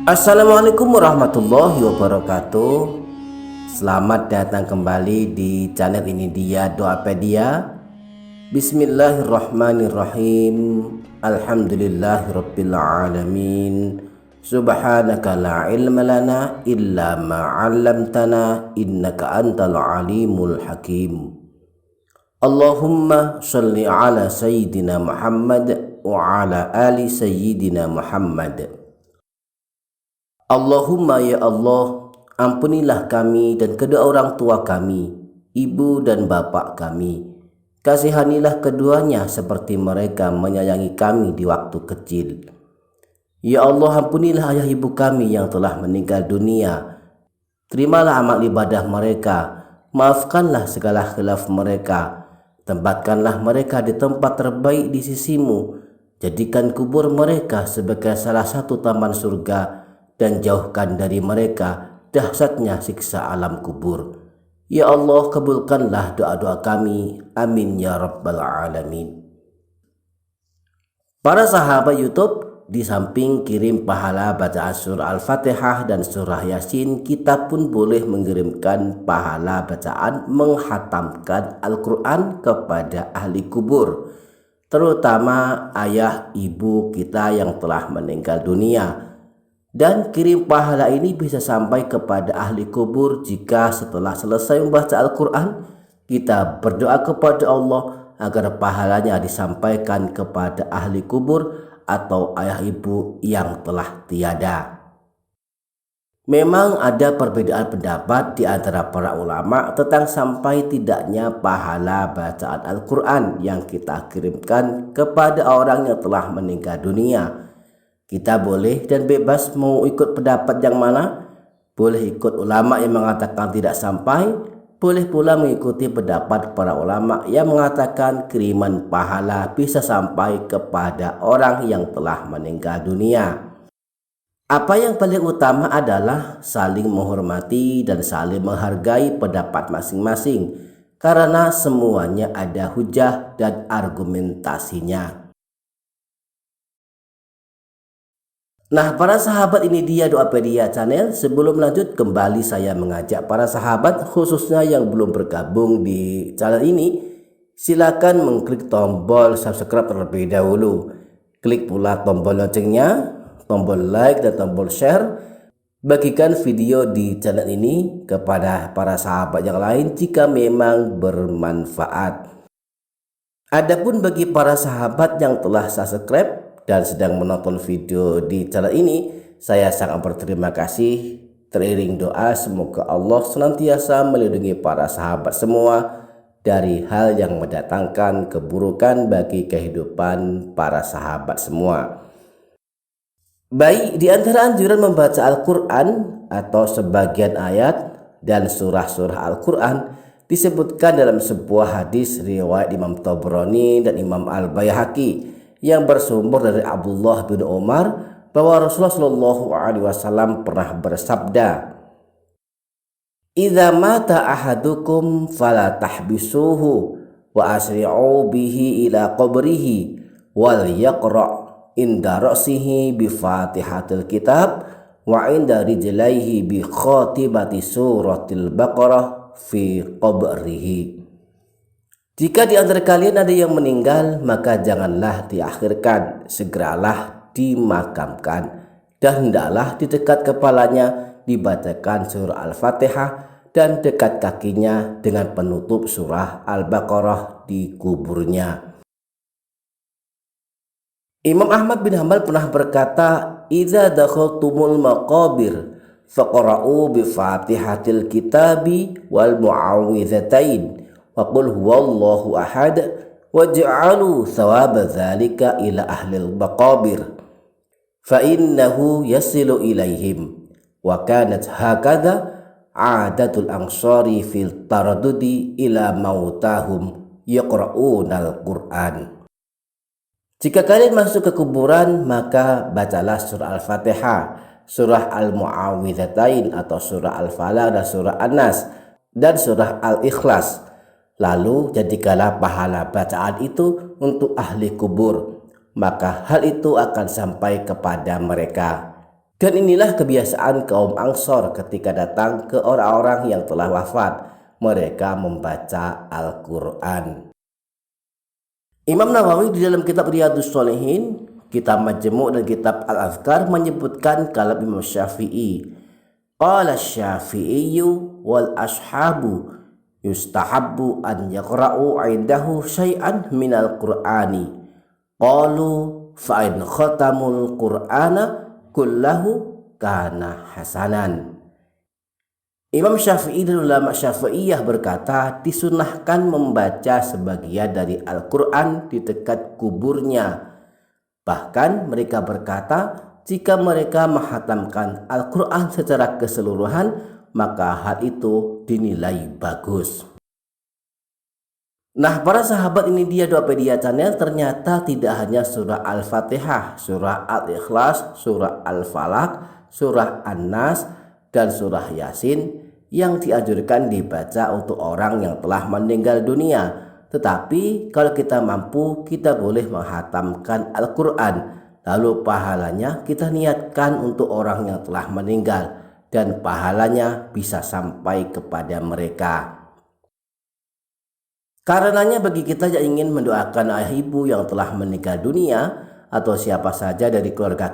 Assalamualaikum warahmatullahi wabarakatuh. Selamat datang kembali di channel ini dia Doapedia. Bismillahirrahmanirrahim. Alhamdulillahirabbil alamin. Subhanaka la ilma lana illa ma 'allamtana innaka antal alimul hakim. Allahumma shalli ala sayyidina Muhammad wa ala ali sayyidina Muhammad. Allahumma ya Allah, ampunilah kami dan kedua orang tua kami, ibu dan bapak kami. Kasihanilah keduanya seperti mereka menyayangi kami di waktu kecil. Ya Allah, ampunilah ayah ibu kami yang telah meninggal dunia. Terimalah amal ibadah mereka, maafkanlah segala khilaf mereka. Tempatkanlah mereka di tempat terbaik di sisimu. Jadikan kubur mereka sebagai salah satu taman surga, dan jauhkan dari mereka dahsyatnya siksa alam kubur. Ya Allah, kabulkanlah doa-doa kami. Amin ya rabbal alamin. Para sahabat YouTube, di samping kirim pahala bacaan surah Al-Fatihah dan surah Yasin, kita pun boleh mengirimkan pahala bacaan menghatamkan Al-Quran kepada ahli kubur, terutama ayah ibu kita yang telah meninggal dunia. Dan kirim pahala ini bisa sampai kepada ahli kubur jika setelah selesai membaca Al-Quran, kita berdoa kepada Allah agar pahalanya disampaikan kepada ahli kubur atau ayah ibu yang telah tiada. Memang ada perbedaan pendapat di antara para ulama tentang sampai tidaknya pahala bacaan Al-Quran yang kita kirimkan kepada orang yang telah meninggal dunia. Kita boleh dan bebas mau ikut pendapat yang mana. Boleh ikut ulama yang mengatakan tidak sampai, boleh pula mengikuti pendapat para ulama yang mengatakan kiriman pahala bisa sampai kepada orang yang telah meninggal dunia. Apa yang paling utama adalah saling menghormati dan saling menghargai pendapat masing-masing, karena semuanya ada hujah dan argumentasinya. Nah, para sahabat, ini dia Doapedia channel. Sebelum lanjut, kembali saya mengajak para sahabat khususnya yang belum bergabung di channel ini, silakan mengklik tombol subscribe terlebih dahulu. Klik pula tombol loncengnya, tombol like dan tombol share. Bagikan video di channel ini kepada para sahabat yang lain jika memang bermanfaat. Adapun bagi para sahabat yang telah subscribe dan sedang menonton video di channel ini, saya sangat berterima kasih. Teriring doa semoga Allah senantiasa melindungi para sahabat semua dari hal yang mendatangkan keburukan bagi kehidupan para sahabat semua. Baik, di antara anjuran membaca Al-Quran atau sebagian ayat dan surah-surah Al-Quran disebutkan dalam sebuah hadis riwayat Imam Tabrani dan Imam Al-Baihaqi yang bersumber dari Abdullah bin Umar bahwa Rasulullah Shallallahu Alaihi Wasallam pernah bersabda, "Idza mata ahadukum fala tahbisuhu wa asri'u bihi ila qabrihi wal yaqra' inda ra'sihi bi Fatihatil Kitab wa inda rijlaihi bi khatibati suratil Baqarah fi qabrihi." Jika di antara kalian ada yang meninggal, maka janganlah diakhirkan, segeralah dimakamkan, dan hendaklah di dekat kepalanya dibacakan surah Al-Fatihah dan dekat kakinya dengan penutup surah Al-Baqarah di kuburnya. Imam Ahmad bin Hanbal pernah berkata, "Idza dakhaltumul maqabir faqra'u bi Fatihatil Kitabi wal mu'awwidzatain wa qul huwallahu ahad waj'alu thawaba dzalika ila ahlil maqabir fa innahu yasilu ilaihim wa kanat hakadha adatul ansari fil taraddudi ila mautahum yaqra'unal Qur'an." Jika kalian masuk ke kuburan, maka bacalah surah Al-Fatihah, surah Al-Mu'awwidzatain atau surah Al-Falaq dan surah An-Nas dan surah Al-Ikhlas. Lalu jadikanlah pahala bacaan itu untuk ahli kubur, maka hal itu akan sampai kepada mereka. Dan inilah kebiasaan kaum Ansor ketika datang ke orang-orang yang telah wafat. Mereka membaca Al-Quran. Imam Nawawi di dalam kitab Riyadhus Shalihin, kitab Majmu' dan kitab Al-Azkar menyebutkan kalam Imam Syafi'i. Qala Syafi'iyyu wal ashabu yustahabbu an yaqra'u 'indahu syai'an minal Qur'ani. Qalu fa in khatamul Qur'ana kullahu kana hasanan. Imam Syafi'i dan ulama Syafi'iyah berkata, disunahkan membaca sebagian dari Al-Quran di dekat kuburnya. Bahkan mereka berkata, jika mereka menghatamkan Al-Quran secara keseluruhan, maka hal itu dinilai bagus. Nah, para sahabat, ini dia Doapedia Channel. Ternyata tidak hanya surah Al-Fatihah, surah Al-Ikhlas, surah Al-Falaq, surah An-Nas, dan surah Yasin yang dianjurkan dibaca untuk orang yang telah meninggal dunia. Tetapi kalau kita mampu, kita boleh menghatamkan Al-Quran. Lalu pahalanya kita niatkan untuk orang yang telah meninggal, dan pahalanya bisa sampai kepada mereka. Karenanya bagi kita yang ingin mendoakan ayah ibu yang telah meninggal dunia atau siapa saja dari keluarga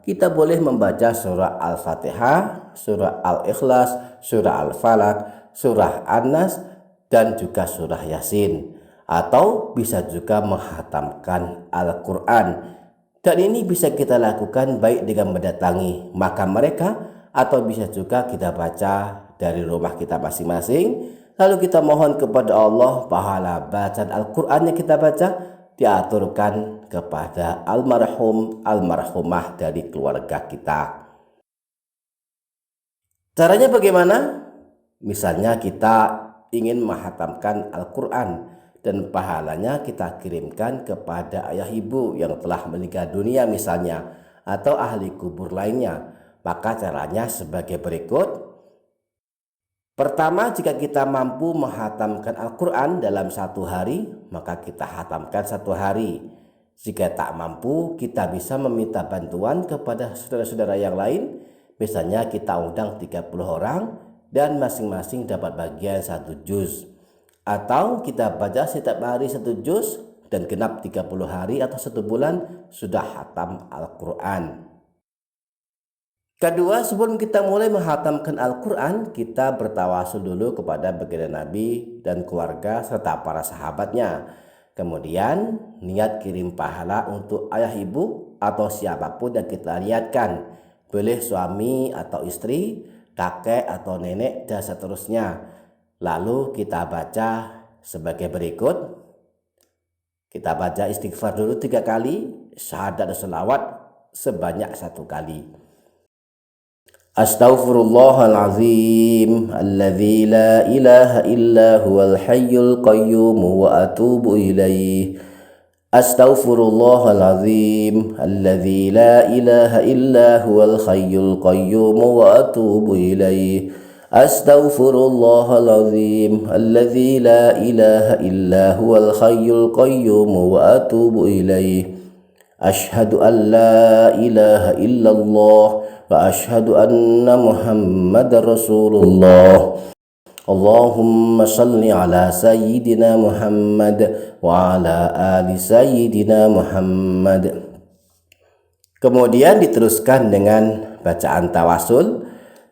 kita boleh membaca surah Al-Fatihah, surah Al-Ikhlas, surah Al-Falaq, surah An-Nas, dan juga surah Yasin. Atau bisa juga menghatamkan Al-Quran. Dan ini bisa kita lakukan baik dengan mendatangi makam mereka, atau bisa juga kita baca dari rumah kita masing-masing. Lalu kita mohon kepada Allah pahala bacaan Al-Quran yang kita baca diaturkan kepada almarhum, almarhumah dari keluarga kita. Caranya bagaimana? Misalnya kita ingin menghatamkan Al-Quran dan pahalanya kita kirimkan kepada ayah ibu yang telah meninggal dunia misalnya, atau ahli kubur lainnya. Maka caranya sebagai berikut. Pertama, jika kita mampu menghatamkan Al-Quran dalam 1 hari, maka kita hatamkan 1 hari. Jika tak mampu, kita bisa meminta bantuan kepada saudara-saudara yang lain. Misalnya kita undang 30 orang dan masing-masing dapat bagian 1 juz. Atau kita baca setiap hari 1 juz dan genap 30 hari atau 1 bulan sudah hatam Al-Quran. Kedua, sebelum kita mulai menghatamkan Al-Quran, kita bertawasul dulu kepada baginda Nabi dan keluarga serta para sahabatnya. Kemudian niat kirim pahala untuk ayah ibu atau siapapun yang kita niatkan. Boleh suami atau istri, kakek atau nenek, dan seterusnya. Lalu kita baca sebagai berikut. Kita baca istighfar dulu 3 kali, syahadat dan selawat sebanyak 1 kali. Astaghfirullahalazim alladzi la ilaha illa huwal hayyul qayyum wa atubu ilaih. Astaghfirullahalazim alladzi la ilaha illa huwal hayyul qayyum wa atubu ilaih. Astaghfirullahalazim alladzi la ilaha illa huwal hayyul qayyum wa atubu ilaih. Asyhadu an la ilaha illallah wa asyhadu anna Muhammadar Rasulullah. Allahumma salli ala sayyidina Muhammad wa ala ali sayyidina Muhammad. Kemudian diteruskan dengan bacaan tawasul,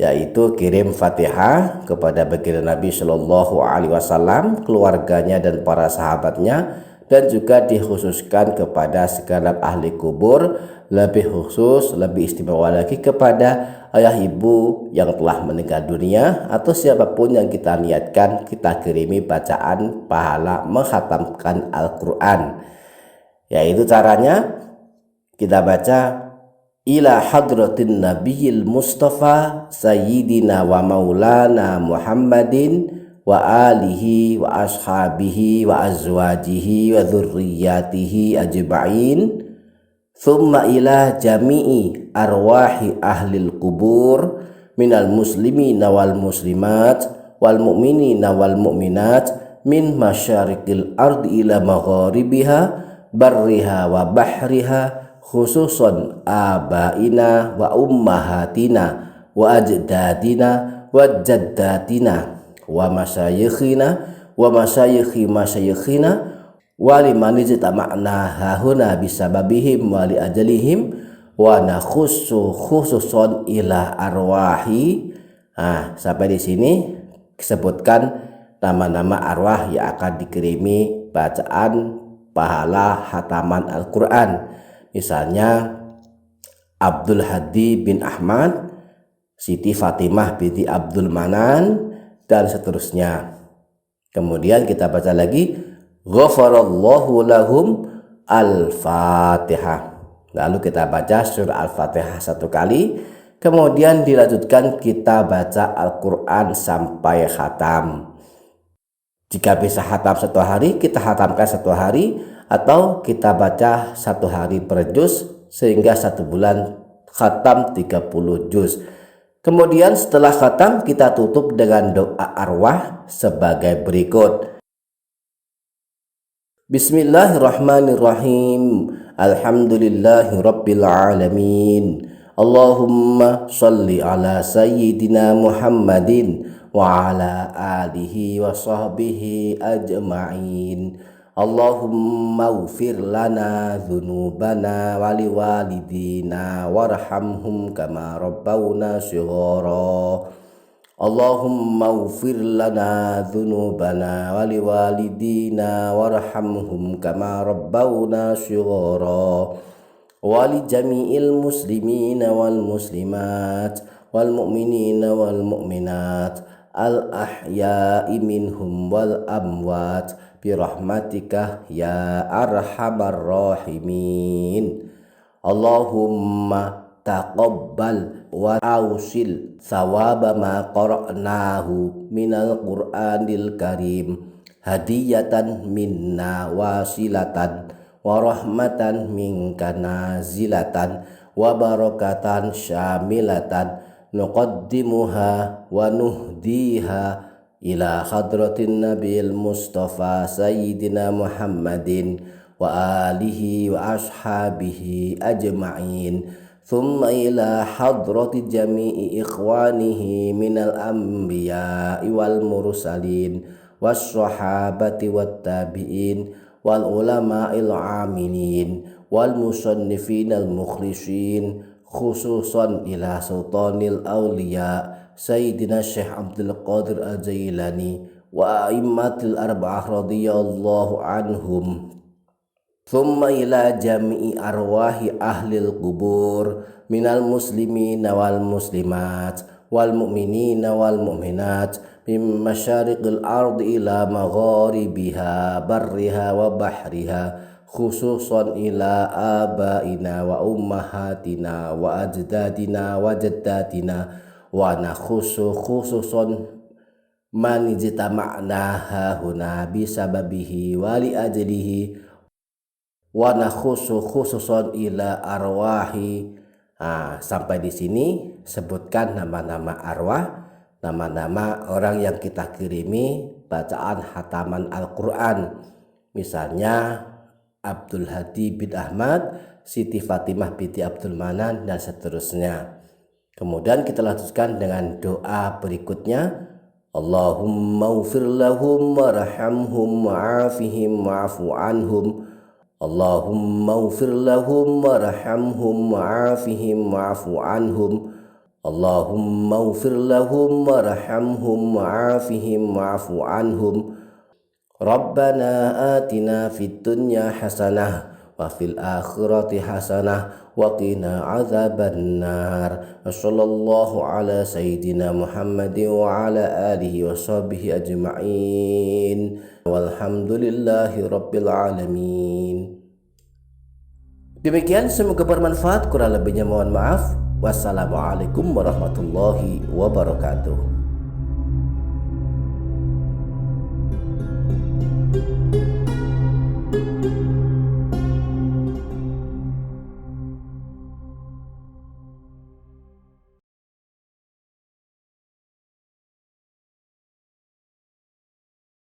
yaitu kirim Fatihah kepada baginda Nabi Shallallahu Alaihi Wasallam, keluarganya dan para sahabatnya, dan juga dikhususkan kepada segenap ahli kubur, lebih khusus, lebih istimewa lagi kepada ayah ibu yang telah meninggal dunia atau siapapun yang kita niatkan kita kirimi bacaan pahala menghatamkan Al-Quran. Yaitu caranya kita baca ila hadratin nabiyil mustafa sayyidina wa maulana Muhammadin wa alihi wa ashabihi wa azwajihi wa dhurriyyatihi ajma'in, thumma ila jami'i arwahi ahlil kubur minal muslimina wal muslimat wal mu'minina wal mu'minat min masyarikil ardi ila magharibiha barriha wa bahriha khususon abaina wa ummahatina wa ajdadina wa jaddatina wa masyayikhina wa masyayikhi masyayikhina wa liman ijtama'na hahuna bisababihim wa li ajalihim wa nakhussu khususon ila arwahi. Sampai di sini disebutkan nama-nama arwah yang akan dikirimi bacaan pahala hataman Al-Quran. Misalnya Abdul Hadi bin Ahmad, Siti Fatimah binti Abdul Manan, dan seterusnya. Kemudian kita baca lagi ghafarallahu lahum Al-Fatihah. Lalu kita baca surah Al-Fatihah 1 kali. Kemudian dilanjutkan kita baca Al-Quran sampai khatam. Jika bisa khatam 1 hari, kita khatamkan 1 hari, atau kita baca 1 hari per juz sehingga 1 bulan khatam 30 juz. Kemudian setelah khatam kita tutup dengan doa arwah sebagai berikut. Bismillahirrahmanirrahim. Alhamdulillahi rabbil alamin. Allahumma sholli ala sayyidina Muhammadin wa ala alihi wa sahbihi ajma'in. Allahumma ufir lana dhunubana wali walidina warhamhum kama rabbawna shighara. Allahumma ufir lana dhunubana wali walidina warhamhum kama rabbawna shighara. Wali jami'il muslimina wal muslimat wal mu'minina wal mu'minat al ahya'i minhum wal amwat birahmatika ya arhamar rahimin. Allahumma taqabbal wa ausil thawaba ma qara'nahu minal qur'anil karim hadiyatan minna wasilatan wa rahmatan minka nazilatan wa barakatan syamilatan nuqaddimuha wa nuhdiha ila hadratin nabiyil mustafa sayyidina Muhammadin wa alihi wa ashabihi ajma'in, thumma ila hadrati jami'i ikhwanihi minal anbiya'i wal mursalin was sahabati wat tabi'in wal ulama'il amilin wal musannifin al mukhlisin, khususan ila sultanil awliya Sayyidina Syekh Abdul Qadir Al-Jailani wa a'immatil arba'ah radhiyallahu anhum, thumma ila jami'i arwahi ahlil qubur minal muslimina wal muslimat wal mu'minina wal mu'minat min masyariqil ardi ila magharibiha barriha wa bahriha, khususan ila abaina wa ummahatina wa ajdadina wa jaddatina wa nakhusu khususan man ijtama'na hahuna bisababihi wa li ajlihi wa nakhusu khususan ila arwahi. Sampai di sini sebutkan nama-nama arwah, nama-nama orang yang kita kirimi bacaan hataman Al-Quran. Misalnya Abdul Hadi bin Ahmad, Siti Fatimah binti Abdul Manan, dan seterusnya. Kemudian kita lanjutkan dengan doa berikutnya. Allahumma ufir lahum warhamhum wa'afihim wa'afu anhum. Allahumma ufir lahum warhamhum wa'afihim wa'afu anhum. Allahumma ufir lahum warhamhum wa'afihim wa'afu anhum. Rabbana atina fid dunya hasanah wa fil akhirati hasanah wa qina adzabannar. Wassallallahu ala sayyidina Muhammadin wa ala alihi wa sahbihi ajma'in. Walhamdulillahi rabbil alamin. Demikian, semoga bermanfaat. Kurang lebihnya mohon maaf. Wassalamualaikum warahmatullahi wabarakatuh.